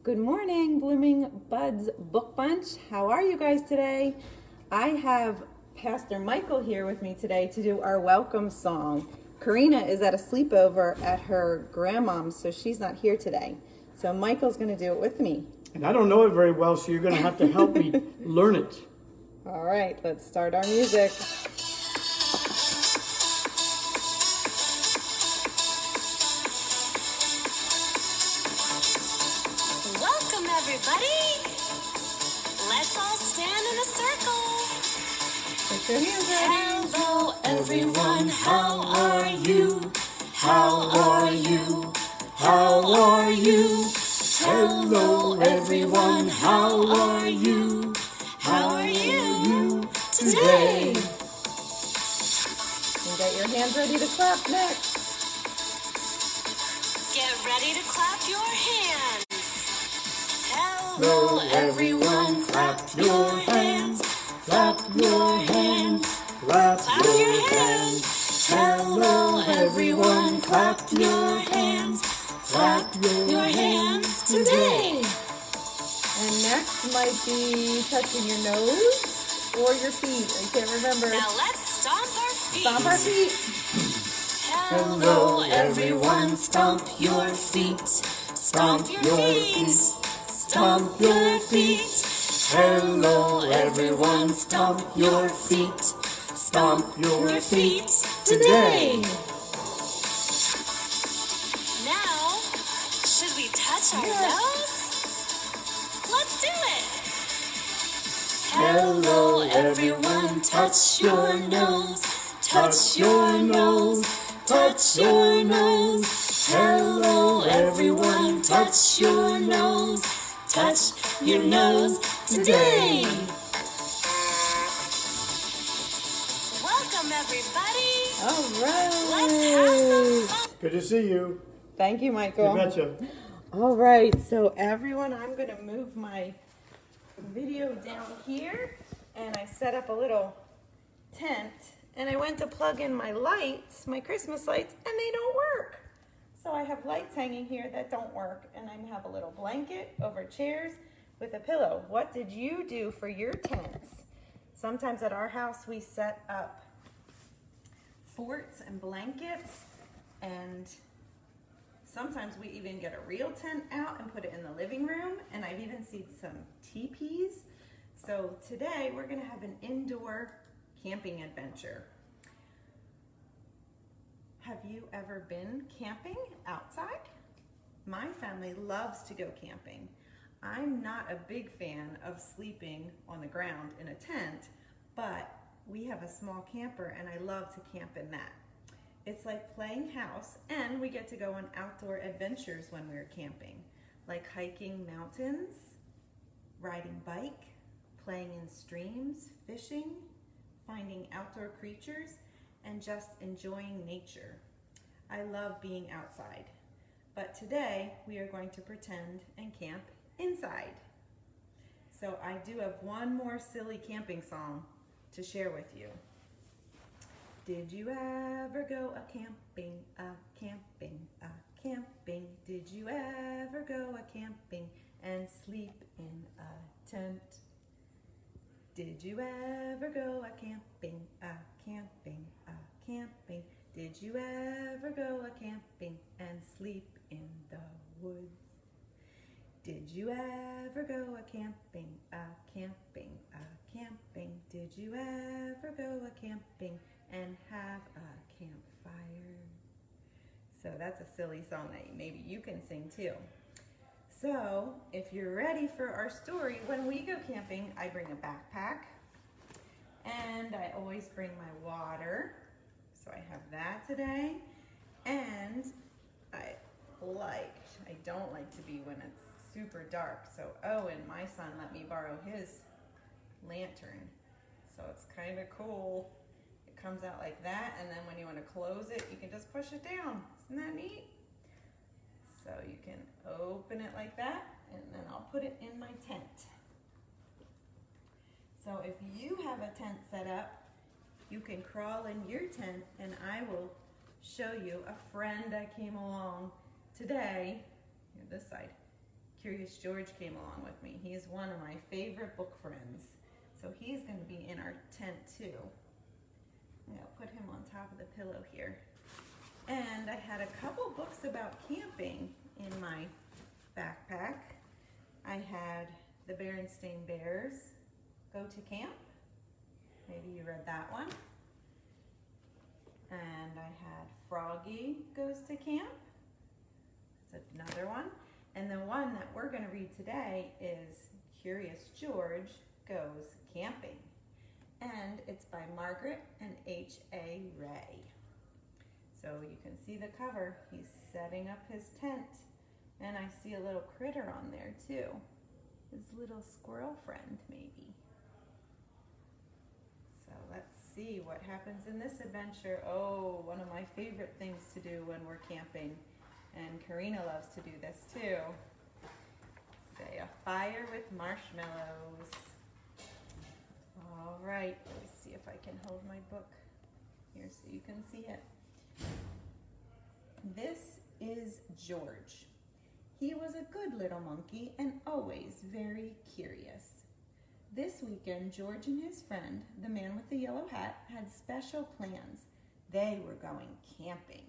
Good morning, Blooming Buds Book Bunch. How are you guys today? I have Pastor Michael here with me today to do our welcome song. Karina is at a sleepover at her grandmom's, so she's not here today. So Michael's going to do it with me. And I don't know it very well, so you're going to have to help me learn it. All right, let's start our music. Welcome, everybody. Let's all stand in a circle. Put your hands ready. Hello, everyone. How are you? How are you? How are you? Hello, everyone. How are you? How are you today? And get your hands ready to clap next. Get ready to clap your hands. Hello, everyone. Clap your hands. Clap your hands. Clap Clap your hands. Hello, everyone. Clap your hands. Clap your hands today. And next might be touching your nose or your feet. I can't remember. Now let's stomp our feet. Stomp our feet. Hello, everyone. Stomp your feet. Stomp your feet. Stomp your feet. Hello, everyone. Stomp your feet. Stomp your feet today. Now, should we touch our nose? Let's do it. Hello, everyone. Touch your nose. Touch your nose. Touch your nose. Hello, everyone. Touch your nose. Touch your nose today. Welcome, everybody. All Let's have some right. fun. Good to see you. Thank you, You Michael. betcha. All right, so everyone, I'm going to move my video down here, and I set up a little tent, and I went to plug in my lights, my Christmas lights, and they don't work. So I have lights hanging here that don't work, and I have a little blanket over chairs with a pillow. What did you do for your tents? Sometimes at our house we set up forts and blankets, and sometimes we even get a real tent out and put it in the living room, and I've even seen some teepees. So today we're gonna have an indoor camping adventure. Have you ever been camping outside? My family loves to go camping. I'm not a big fan of sleeping on the ground in a tent, but we have a small camper and I love to camp in that. It's like playing house, and we get to go on outdoor adventures when we're camping, like hiking mountains, riding bike, playing in streams, fishing, finding outdoor creatures, and just enjoying nature. I love being outside, but today we are going to pretend and camp inside. So I do have one more silly camping song to share with you. Did you ever go a camping, a camping, a camping? Did you ever go a camping and sleep in a tent? Did you ever go a camping, a camping, a camping? Did you ever go a camping and sleep in the woods? Did you ever go a camping, a camping, a camping? Did you ever go a camping and have a campfire? So that's a silly song that maybe you can sing too. So if you're ready for our story, when we go camping, I bring a backpack, and I always bring my water. So I have that today, and I don't like to be when it's super dark. So Owen, my son, let me borrow his lantern. So it's kind of cool. It comes out like that, and then when you want to close it, you can just push it down. Isn't that neat? So you can open it like that, and then I'll put it in my tent. So if you have a tent set up, you can crawl in your tent, and I will show you a friend that came along today, here, this side, Curious George came along with me. He's one of my favorite book friends. So he's going to be in our tent too. I'm going to put him on top of the pillow here. And I had a couple books about camping in my backpack. I had The Berenstain Bears Go to Camp. Maybe you read that one. And I had Froggy Goes to Camp. That's another one. And the one that we're going to read today is Curious George Goes Camping. And it's by Margaret and H.A. Ray. So you can see the cover. He's setting up his tent. And I see a little critter on there too. His little squirrel friend, maybe. So let's see what happens in this adventure. Oh, one of my favorite things to do when we're camping. And Karina loves to do this too. Say a fire with marshmallows. All right, let me see if I can hold my book here so you can see it. This is George. He was a good little monkey and always very curious. This weekend, George and his friend, the man with the yellow hat, had special plans. They were going camping.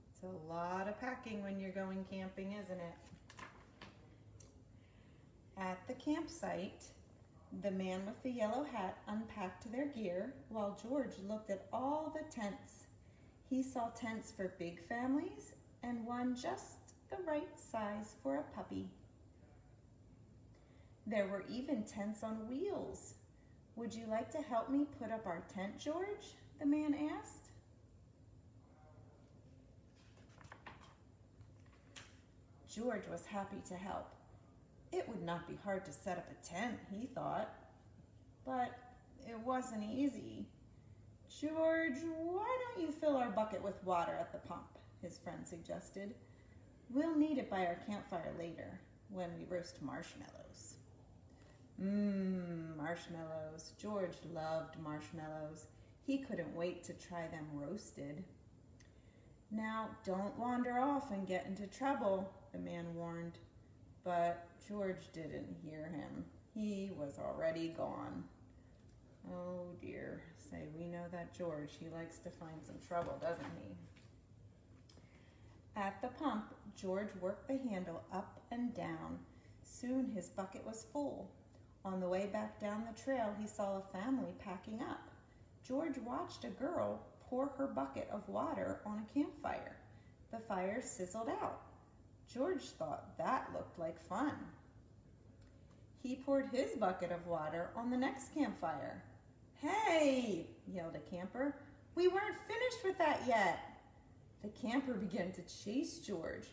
It's a lot of packing when you're going camping, isn't it? At the campsite, the man with the yellow hat unpacked their gear while George looked at all the tents. He saw tents for big families and one just the right size for a puppy. There were even tents on wheels. Would you like to help me put up our tent, George? The man asked. George was happy to help. It would not be hard to set up a tent, he thought, but it wasn't easy. George, why don't you fill our bucket with water at the pump? His friend suggested. We'll need it by our campfire later when we roast marshmallows. Marshmallows. George loved marshmallows. He couldn't wait to try them roasted. Now, don't wander off and get into trouble, the man warned. But George didn't hear him. He was already gone. Oh dear, say we know that George, he likes to find some trouble, doesn't he? At the pump, George worked the handle up and down. Soon his bucket was full. On the way back down the trail, he saw a family packing up. George watched a girl pour her bucket of water on a campfire. The fire sizzled out. George thought that looked like fun. He poured his bucket of water on the next campfire. Hey, yelled a camper, we weren't finished with that yet. The camper began to chase George,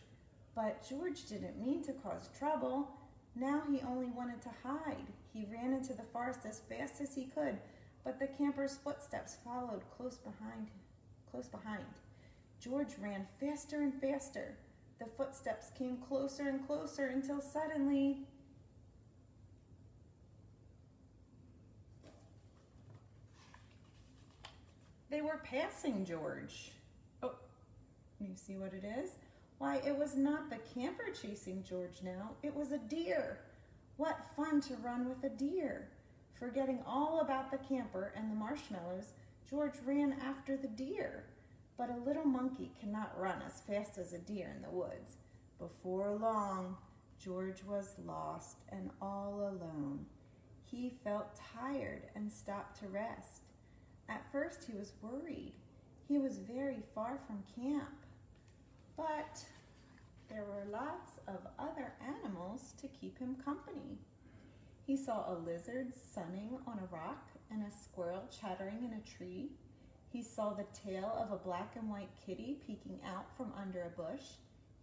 but George didn't mean to cause trouble. Now he only wanted to hide. He ran into the forest as fast as he could, but the camper's footsteps followed close behind. George ran faster and faster. The footsteps came closer and closer until suddenly they were passing George. Oh, you see what it is? Why, it was not the camper chasing George now. It was a deer. What fun to run with a deer. Forgetting all about the camper and the marshmallows, George ran after the deer. But a little monkey cannot run as fast as a deer in the woods. Before long, George was lost and all alone. He felt tired and stopped to rest. At first he was worried. He was very far from camp. But there were lots of other animals to keep him company. He saw a lizard sunning on a rock and a squirrel chattering in a tree. He saw the tail of a black and white kitty peeking out from under a bush.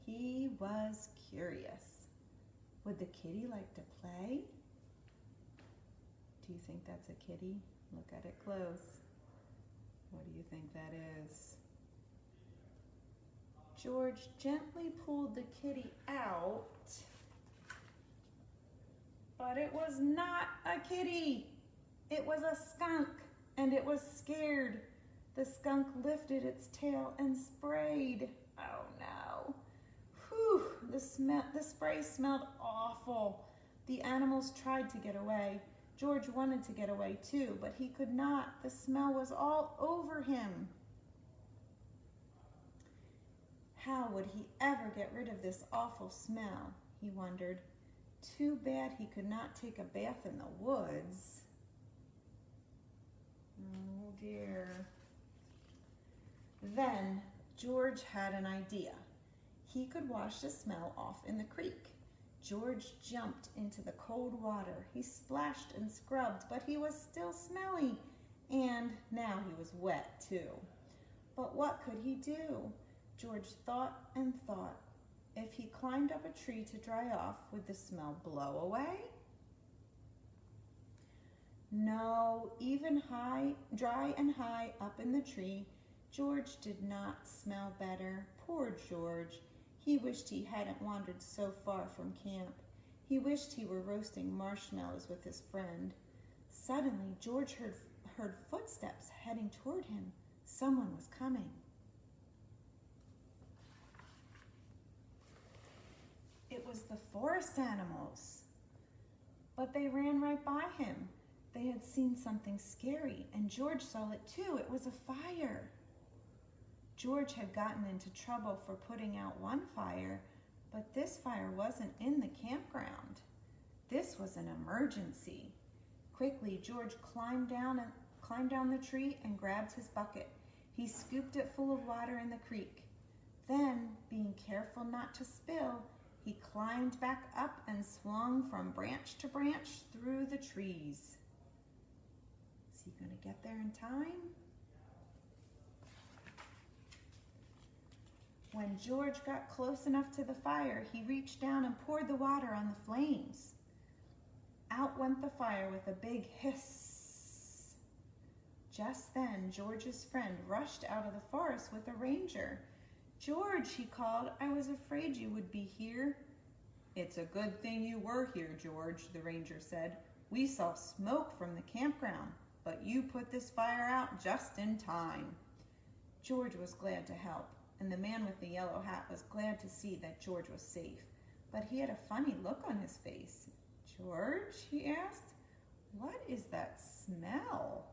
He was curious. Would the kitty like to play? Do you think that's a kitty? Look at it close. What do you think that is? George gently pulled the kitty out, but it was not a kitty. It was a skunk, and it was scared. The skunk lifted its tail and sprayed. Oh no. Whew, The spray smelled awful. The animals tried to get away. George wanted to get away too, but he could not. The smell was all over him. How would he ever get rid of this awful smell? He wondered. Too bad he could not take a bath in the woods. Oh dear. Then George had an idea. He could wash the smell off in the creek. George jumped into the cold water. He splashed and scrubbed, but he was still smelly, and now he was wet too. But what could he do? George thought and thought. If he climbed up a tree to dry off, would the smell blow away? No, even dry and high up in the tree, George did not smell better. Poor George. He wished he hadn't wandered so far from camp. He wished he were roasting marshmallows with his friend. Suddenly, George heard footsteps heading toward him. Someone was coming. It was the forest animals. But they ran right by him. They had seen something scary, and George saw it too. It was a fire. George had gotten into trouble for putting out one fire, but this fire wasn't in the campground. This was an emergency. Quickly, George climbed down the tree and grabbed his bucket. He scooped it full of water in the creek. Then, being careful not to spill, he climbed back up and swung from branch to branch through the trees. Is he going to get there in time? When George got close enough to the fire, he reached down and poured the water on the flames. Out went the fire with a big hiss. Just then, George's friend rushed out of the forest with a ranger. "George," he called, "I was afraid you would be here." "It's a good thing you were here, George," the ranger said. "We saw smoke from the campground, but you put this fire out just in time." George was glad to help, and the man with the yellow hat was glad to see that George was safe. But he had a funny look on his face. "George," he asked, "what is that smell?"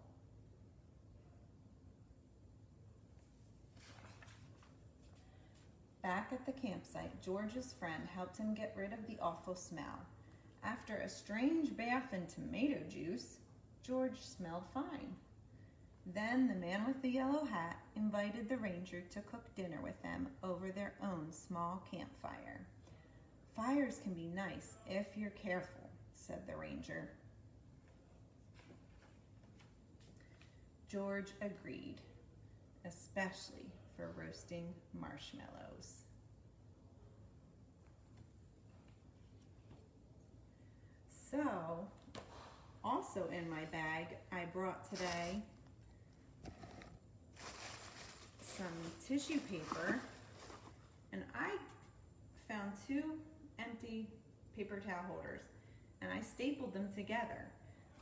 Back at the campsite, George's friend helped him get rid of the awful smell. After a strange bath in tomato juice, George smelled fine. Then the man with the yellow hat invited the ranger to cook dinner with them over their own small campfire. "Fires can be nice if you're careful," said the ranger. George agreed, especially for roasting marshmallows. So, also in my bag, I brought today some tissue paper, and I found 2 empty paper towel holders, and I stapled them together.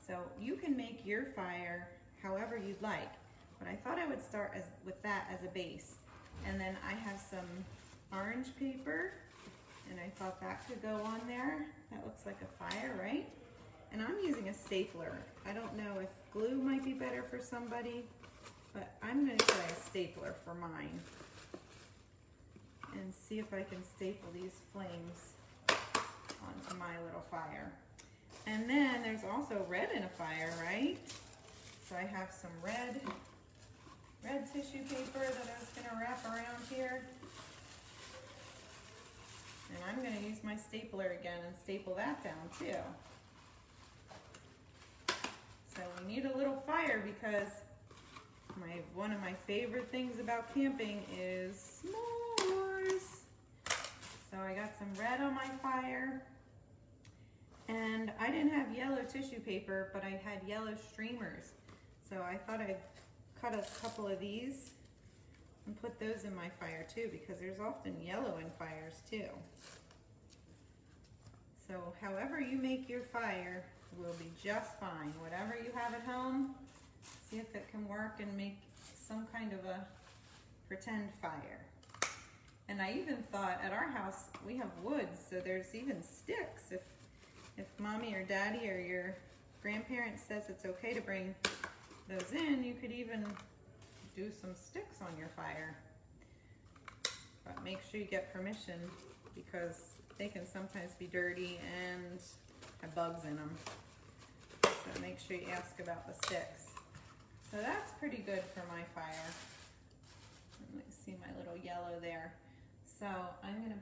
So you can make your fire however you'd like, but I thought I would start with that as a base. And then I have some orange paper, and I thought that could go on there. That looks like a fire, right? And I'm using a stapler. I don't know if glue might be better for somebody, but I'm going to try a stapler for mine and see if I can staple these flames onto my little fire. And then there's also red in a fire, right? So I have some red tissue paper that I was going to wrap around here. And I'm going to use my stapler again and staple that down too. So we need a little fire because one of my favorite things about camping is s'mores. So I got some red on my fire. And I didn't have yellow tissue paper, but I had yellow streamers. So I thought I'd cut a couple of these and put those in my fire too, because there's often yellow in fires too. So however you make your fire will be just fine. Whatever you have at home, see if it can work and make some kind of a pretend fire. And I even thought at our house we have woods, so there's even sticks. If mommy or daddy or your grandparents says it's okay to bring those in, you could even do some sticks on your fire. But make sure you get permission because they can sometimes be dirty and have bugs in them. So make sure you ask about the sticks. So that's pretty good for my fire. Let me see my little yellow there. So I'm gonna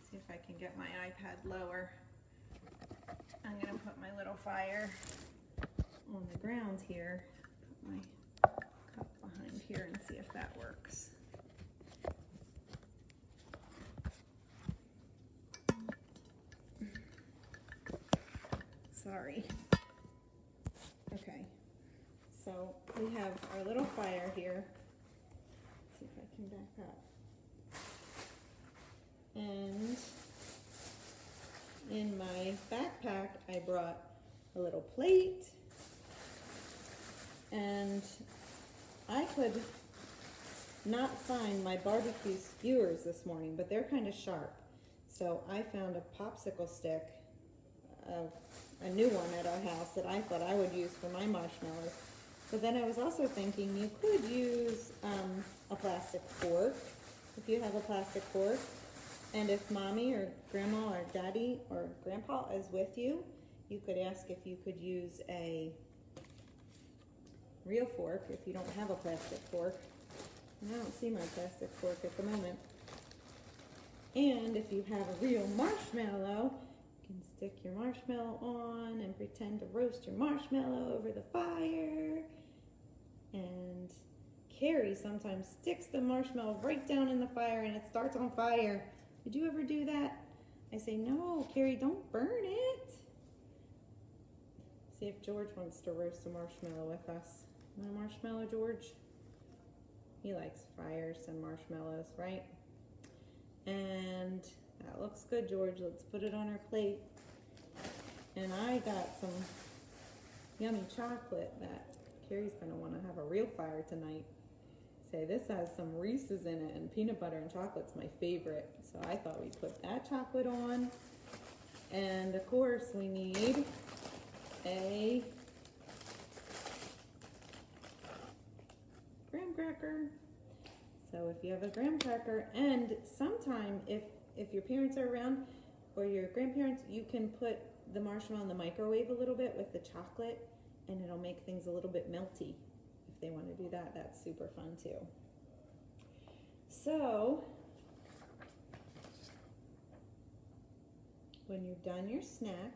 see if I can get my iPad lower. I'm gonna put my little fire on the ground here. Put my cup behind here and see if that works. Sorry. Okay, so we have our little fire here. Let's see if I can back up. And in my backpack, I brought a little plate, and I could not find my barbecue skewers this morning, but they're kind of sharp. So I found a popsicle stick, a new one at our house that I thought I would use for my marshmallows. But then I was also thinking you could use a plastic fork, if you have a plastic fork. And if mommy or grandma or daddy or grandpa is with you, you could ask if you could use a real fork if you don't have a plastic fork. And I don't see my plastic fork at the moment. And if you have a real marshmallow, you can stick your marshmallow on and pretend to roast your marshmallow over the fire. And Carrie sometimes sticks the marshmallow right down in the fire and it starts on fire. Did you ever do that? I say, no, Carrie, don't burn it. See if George wants to roast a marshmallow with us. Want a marshmallow, George? He likes fires and marshmallows, right? And that looks good, George. Let's put it on our plate. And I got some yummy chocolate that Carrie's gonna wanna have a real fire tonight. Say, this has some Reese's in it, and peanut butter and chocolate's my favorite. So I thought we'd put that chocolate on. And of course we need a graham cracker. So if you have a graham cracker, and sometime if your parents are around or your grandparents, you can put the marshmallow in the microwave a little bit with the chocolate, and it'll make things a little bit melty. If they want to do that, that's super fun too. So when you're done your snack,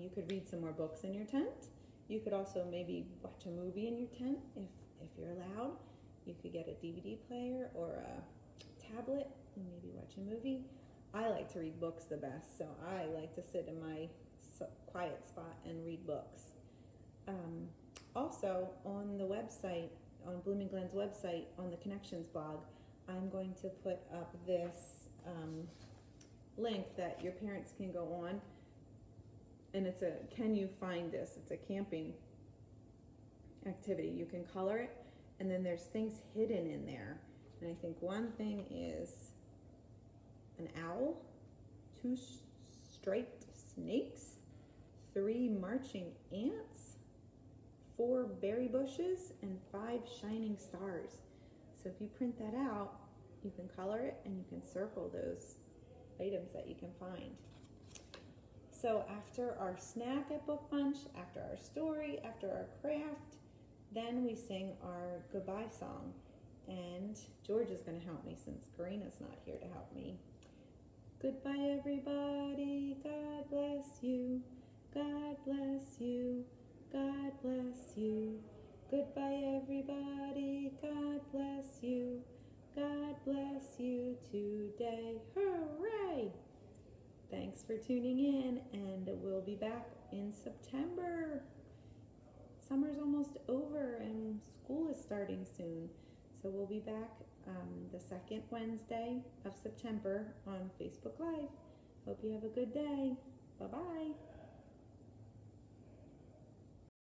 you could read some more books in your tent. You could also maybe watch a movie in your tent if you're allowed. You could get a DVD player or a tablet and maybe watch a movie. I like to read books the best, so I like to sit in my quiet spot and read books. Also, on the website, on Blooming Glen's website, on the Connections blog, I'm going to put up this link that your parents can go on, and it's a can you find this? It's a camping activity. You can color it, and then there's things hidden in there. And I think one thing is an owl, 2 striped snakes, 3 marching ants, 4 berry bushes, and 5 shining stars. So if you print that out, you can color it and you can circle those items that you can find. So after our snack at Book Bunch, after our story, after our craft, then we sing our goodbye song. And George is going to help me since Karina's not here to help me. Goodbye, everybody. God bless you. God bless you. God bless you. Goodbye, everybody. God bless you. God bless you today. Hooray! Thanks for tuning in, and we'll be back in September. Summer's almost over and school is starting soon. So we'll be back the second Wednesday of September on Facebook Live. Hope you have a good day. Bye-bye.